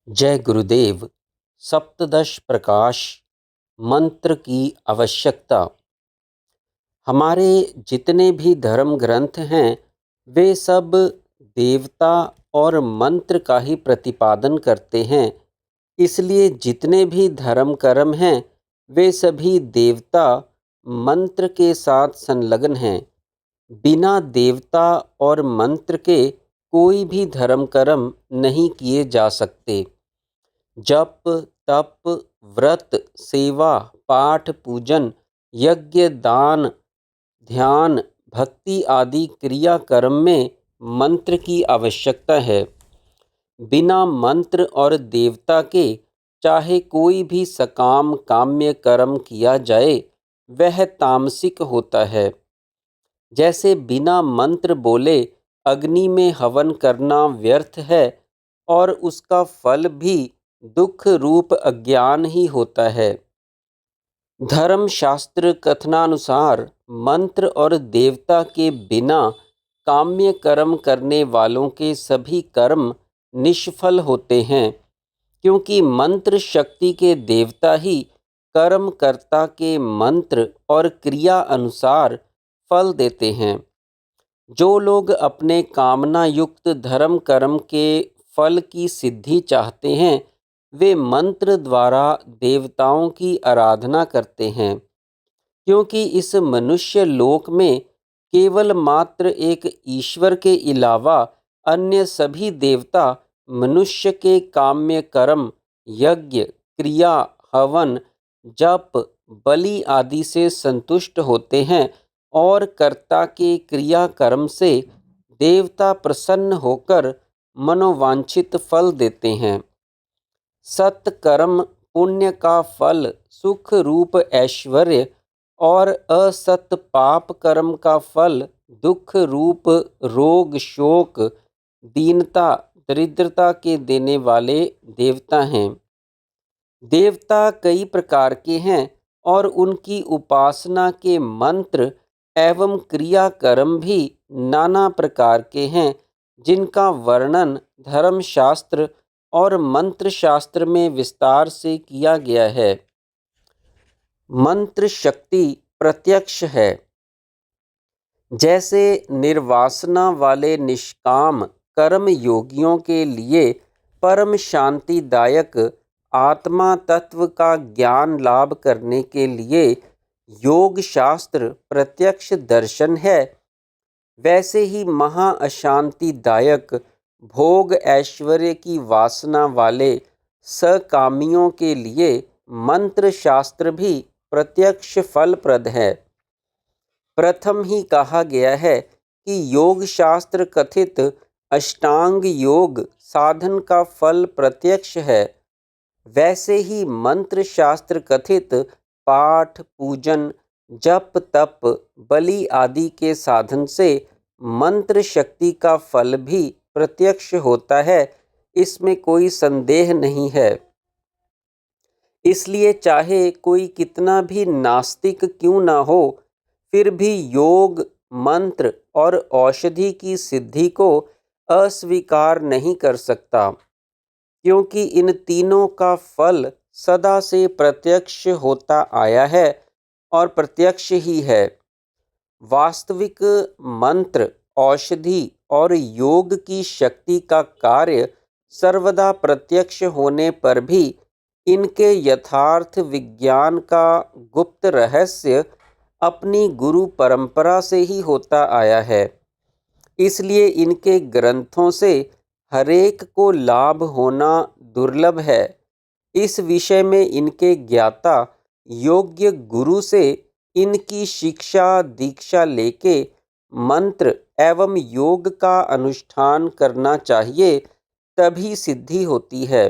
जय गुरुदेव। सप्तदश प्रकाश मंत्र की आवश्यकता। हमारे जितने भी धर्म ग्रंथ हैं वे सब देवता और मंत्र का ही प्रतिपादन करते हैं। इसलिए जितने भी धर्म कर्म हैं वे सभी देवता मंत्र के साथ संलग्न हैं। बिना देवता और मंत्र के कोई भी धर्म कर्म नहीं किए जा सकते। जप, तप, व्रत, सेवा, पाठ, पूजन, यज्ञ, दान, ध्यान, भक्ति आदि क्रिया कर्म में मंत्र की आवश्यकता है। बिना मंत्र और देवता के चाहे कोई भी सकाम काम्य कर्म किया जाए वह तामसिक होता है। जैसे बिना मंत्र बोले अग्नि में हवन करना व्यर्थ है और उसका फल भी दुख रूप अज्ञान ही होता है। धर्मशास्त्र कथनानुसार मंत्र और देवता के बिना काम्य कर्म करने वालों के सभी कर्म निष्फल होते हैं, क्योंकि मंत्र शक्ति के देवता ही कर्मकर्ता के मंत्र और क्रिया अनुसार फल देते हैं। जो लोग अपने कामना युक्त धर्म कर्म के फल की सिद्धि चाहते हैं वे मंत्र द्वारा देवताओं की आराधना करते हैं, क्योंकि इस मनुष्य लोक में केवल मात्र एक ईश्वर के अलावा अन्य सभी देवता मनुष्य के काम्य कर्म, यज्ञ, क्रिया, हवन, जप, बलि आदि से संतुष्ट होते हैं और कर्ता के क्रिया कर्म से देवता प्रसन्न होकर मनोवांछित फल देते हैं। सत्कर्म पुण्य का फल सुख रूप ऐश्वर्य और असत पाप कर्म का फल दुख रूप रोग शोक दीनता दरिद्रता के देने वाले देवता हैं। देवता कई प्रकार के हैं और उनकी उपासना के मंत्र एवं क्रिया कर्म भी नाना प्रकार के हैं, जिनका वर्णन धर्मशास्त्र और मंत्र शास्त्र में विस्तार से किया गया है। मंत्र शक्ति प्रत्यक्ष है। जैसे निर्वासना वाले निष्काम कर्म योगियों के लिए परम शांतिदायक आत्मा तत्व का ज्ञान लाभ करने के लिए योग शास्त्र प्रत्यक्ष दर्शन है, वैसे ही महा अशांतिदायक भोग ऐश्वर्य की वासना वाले सकामियों के लिए मंत्र शास्त्र भी प्रत्यक्ष फलप्रद है। प्रथम ही कहा गया है कि योग शास्त्र कथित अष्टांग योग साधन का फल प्रत्यक्ष है, वैसे ही मंत्र शास्त्र कथित पाठ पूजन जप तप बलि आदि के साधन से मंत्र शक्ति का फल भी प्रत्यक्ष होता है, इसमें कोई संदेह नहीं है। इसलिए चाहे कोई कितना भी नास्तिक क्यों ना हो, फिर भी योग मंत्र और औषधि की सिद्धि को अस्वीकार नहीं कर सकता, क्योंकि इन तीनों का फल सदा से प्रत्यक्ष होता आया है और प्रत्यक्ष ही है। वास्तविक मंत्र औषधि और योग की शक्ति का कार्य सर्वदा प्रत्यक्ष होने पर भी इनके यथार्थ विज्ञान का गुप्त रहस्य अपनी गुरु परंपरा से ही होता आया है। इसलिए इनके ग्रंथों से हरेक को लाभ होना दुर्लभ है। इस विषय में इनके ज्ञाता योग्य गुरु से इनकी शिक्षा दीक्षा लेके मंत्र एवं योग का अनुष्ठान करना चाहिए, तभी सिद्धि होती है।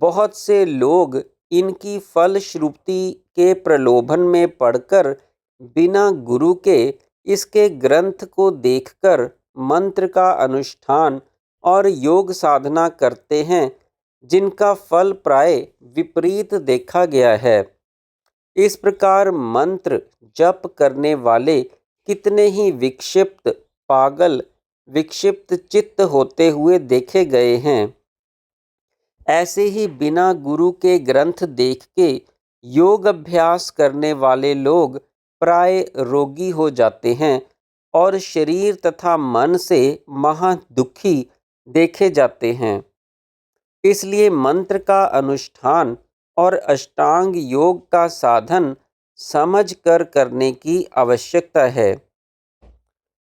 बहुत से लोग इनकी फलश्रुति के प्रलोभन में पड़कर बिना गुरु के इसके ग्रंथ को देखकर मंत्र का अनुष्ठान और योग साधना करते हैं, जिनका फल प्राय विपरीत देखा गया है। इस प्रकार मंत्र जप करने वाले कितने ही विक्षिप्त पागल विक्षिप्त चित्त होते हुए देखे गए हैं। ऐसे ही बिना गुरु के ग्रंथ देख के योग अभ्यास करने वाले लोग प्राय रोगी हो जाते हैं और शरीर तथा मन से महा दुखी देखे जाते हैं। इसलिए मंत्र का अनुष्ठान और अष्टांग योग का साधन समझ कर करने की आवश्यकता है।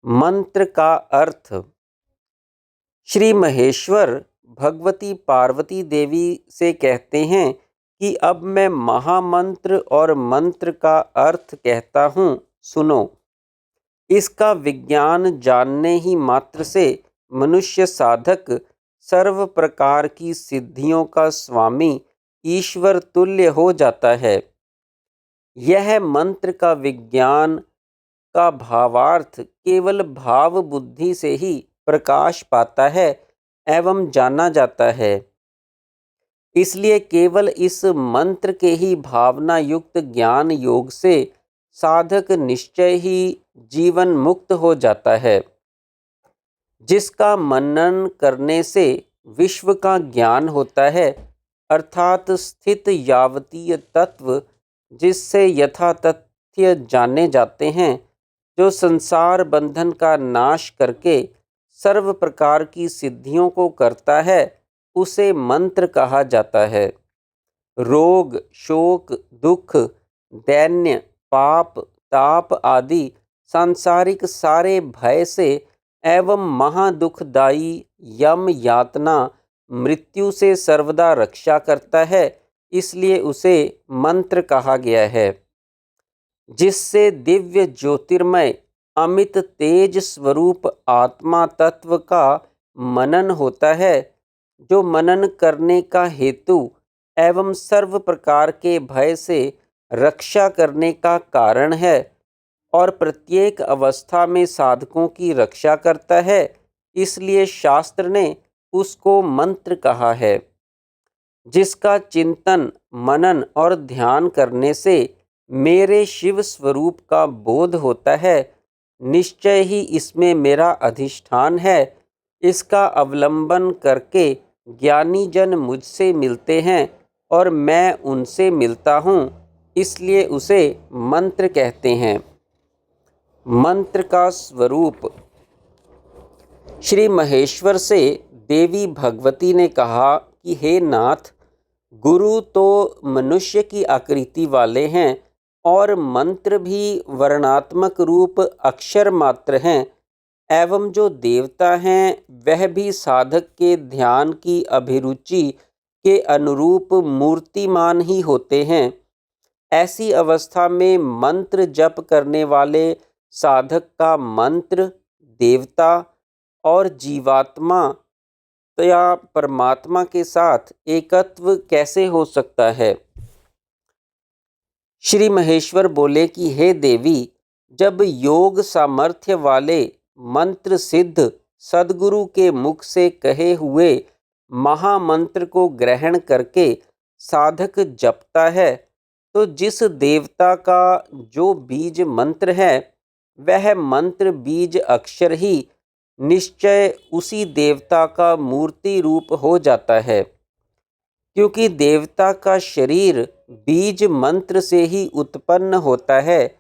मंत्र का अर्थ। श्री महेश्वर भगवती पार्वती देवी से कहते हैं कि अब मैं महामंत्र और मंत्र का अर्थ कहता हूँ, सुनो। इसका विज्ञान जानने ही मात्र से मनुष्य साधक सर्व प्रकार की सिद्धियों का स्वामी ईश्वर तुल्य हो जाता है। यह मंत्र का विज्ञान का भावार्थ केवल भाव बुद्धि से ही प्रकाश पाता है एवं जाना जाता है। इसलिए केवल इस मंत्र के ही भावना युक्त ज्ञान योग से साधक निश्चय ही जीवन मुक्त हो जाता है। जिसका मनन करने से विश्व का ज्ञान होता है, अर्थात स्थित यावतीय तत्व जिससे यथातथ्य जाने जाते हैं, जो संसार बंधन का नाश करके सर्व प्रकार की सिद्धियों को करता है, उसे मंत्र कहा जाता है। रोग, शोक, दुख, दैन्य, पाप, ताप आदि सांसारिक सारे भय से एवं महादुखदायी यम यातना मृत्यु से सर्वदा रक्षा करता है, इसलिए उसे मंत्र कहा गया है। जिससे दिव्य ज्योतिर्मय अमित तेज स्वरूप आत्मा तत्व का मनन होता है, जो मनन करने का हेतु एवं सर्व प्रकार के भय से रक्षा करने का कारण है और प्रत्येक अवस्था में साधकों की रक्षा करता है, इसलिए शास्त्र ने उसको मंत्र कहा है। जिसका चिंतन, मनन और ध्यान करने से मेरे शिव स्वरूप का बोध होता है, निश्चय ही इसमें मेरा अधिष्ठान है, इसका अवलंबन करके ज्ञानी जन मुझसे मिलते हैं और मैं उनसे मिलता हूँ, इसलिए उसे मंत्र कहते हैं। मंत्र का स्वरूप। श्री महेश्वर से देवी भगवती ने कहा कि हे नाथ, गुरु तो मनुष्य की आकृति वाले हैं और मंत्र भी वर्णात्मक रूप अक्षर मात्र हैं, एवं जो देवता हैं वह भी साधक के ध्यान की अभिरुचि के अनुरूप मूर्तिमान ही होते हैं। ऐसी अवस्था में मंत्र जप करने वाले साधक का मंत्र, देवता और जीवात्मा या परमात्मा के साथ एकत्व कैसे हो सकता है? श्री महेश्वर बोले कि हे देवी, जब योग सामर्थ्य वाले मंत्र सिद्ध सद्गुरु के मुख से कहे हुए महामंत्र को ग्रहण करके साधक जपता है, तो जिस देवता का जो बीज मंत्र है, वह मंत्र बीज अक्षर ही निश्चय उसी देवता का मूर्ति रूप हो जाता है। क्योंकि देवता का शरीर बीज मंत्र से ही उत्पन्न होता है,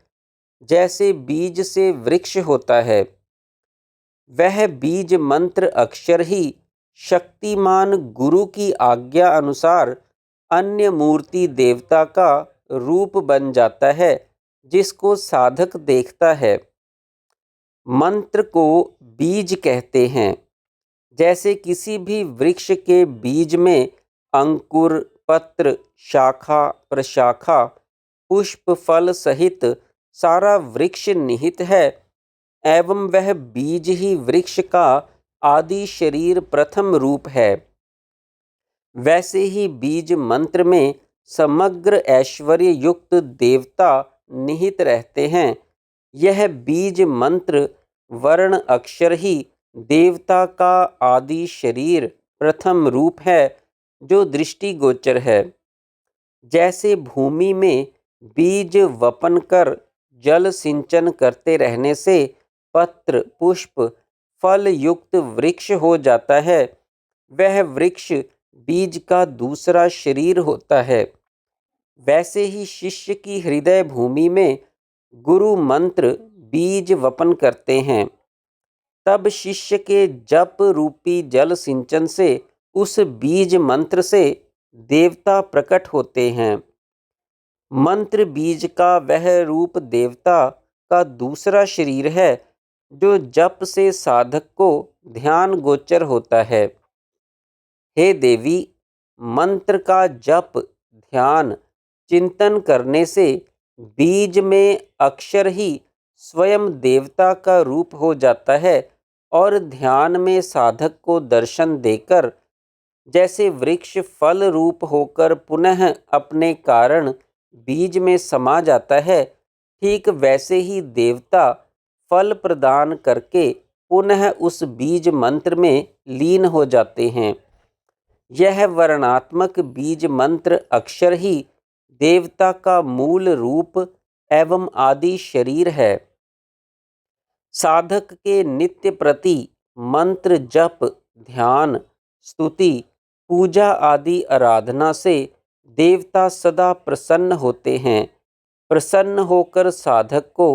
जैसे बीज से वृक्ष होता है। वह बीज मंत्र अक्षर ही शक्तिमान गुरु की आज्ञा अनुसार अन्य मूर्ति देवता का रूप बन जाता है, जिसको साधक देखता है। मंत्र को बीज कहते हैं। जैसे किसी भी वृक्ष के बीज में अंकुर, पत्र, शाखा, प्रशाखा, पुष्प, फल सहित सारा वृक्ष निहित है, एवं वह बीज ही वृक्ष का आदि शरीर प्रथम रूप है, वैसे ही बीज मंत्र में समग्र ऐश्वर्य युक्त देवता निहित रहते हैं। यह बीज मंत्र वर्ण अक्षर ही देवता का आदि शरीर प्रथम रूप है, जो दृष्टिगोचर है। जैसे भूमि में बीज वपन कर जल सिंचन करते रहने से पत्र, पुष्प, फल युक्त वृक्ष हो जाता है, वह वृक्ष बीज का दूसरा शरीर होता है, वैसे ही शिष्य की हृदय भूमि में गुरु मंत्र बीज वपन करते हैं। तब शिष्य के जप रूपी जल सिंचन से उस बीज मंत्र से देवता प्रकट होते हैं। मंत्र बीज का वह रूप देवता का दूसरा शरीर है जो जप से साधक को ध्यान गोचर होता है। हे देवी, मंत्र का जप, ध्यान, चिंतन करने से बीज में अक्षर ही स्वयं देवता का रूप हो जाता है और ध्यान में साधक को दर्शन देकर जैसे वृक्ष फल रूप होकर पुनः अपने कारण बीज में समा जाता है, ठीक वैसे ही देवता फल प्रदान करके पुनः उस बीज मंत्र में लीन हो जाते हैं। यह वर्णात्मक बीज मंत्र अक्षर ही देवता का मूल रूप एवं आदि शरीर है। साधक के नित्य प्रति मंत्र जप, ध्यान, स्तुति, पूजा आदि आराधना से देवता सदा प्रसन्न होते हैं। प्रसन्न होकर साधक को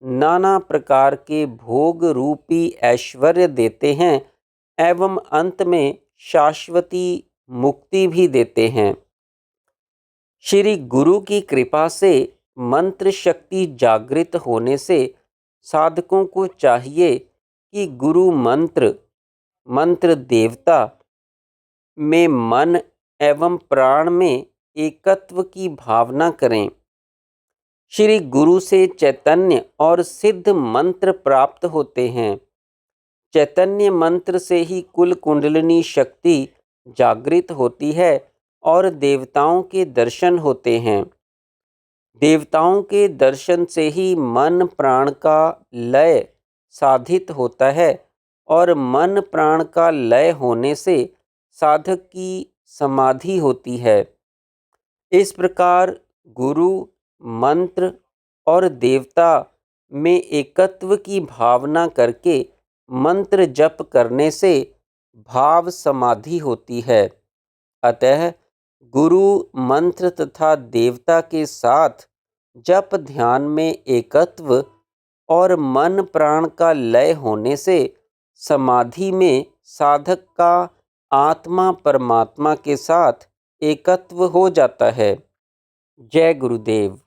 नाना प्रकार के भोग रूपी ऐश्वर्य देते हैं एवं अंत में शाश्वती मुक्ति भी देते हैं। श्री गुरु की कृपा से मंत्र शक्ति जागृत होने से साधकों को चाहिए कि गुरु मंत्र देवता में मन एवं प्राण में एकत्व की भावना करें। श्री गुरु से चैतन्य और सिद्ध मंत्र प्राप्त होते हैं। चैतन्य मंत्र से ही कुल कुंडलिनी शक्ति जागृत होती है और देवताओं के दर्शन होते हैं। देवताओं के दर्शन से ही मन प्राण का लय साधित होता है और मन प्राण का लय होने से साधक की समाधि होती है। इस प्रकार गुरु, मंत्र और देवता में एकत्व की भावना करके मंत्र जप करने से भाव समाधि होती है। अतः गुरु, मंत्र तथा देवता के साथ जप ध्यान में एकत्व और मन प्राण का लय होने से समाधि में साधक का आत्मा परमात्मा के साथ एकत्व हो जाता है। जय गुरुदेव।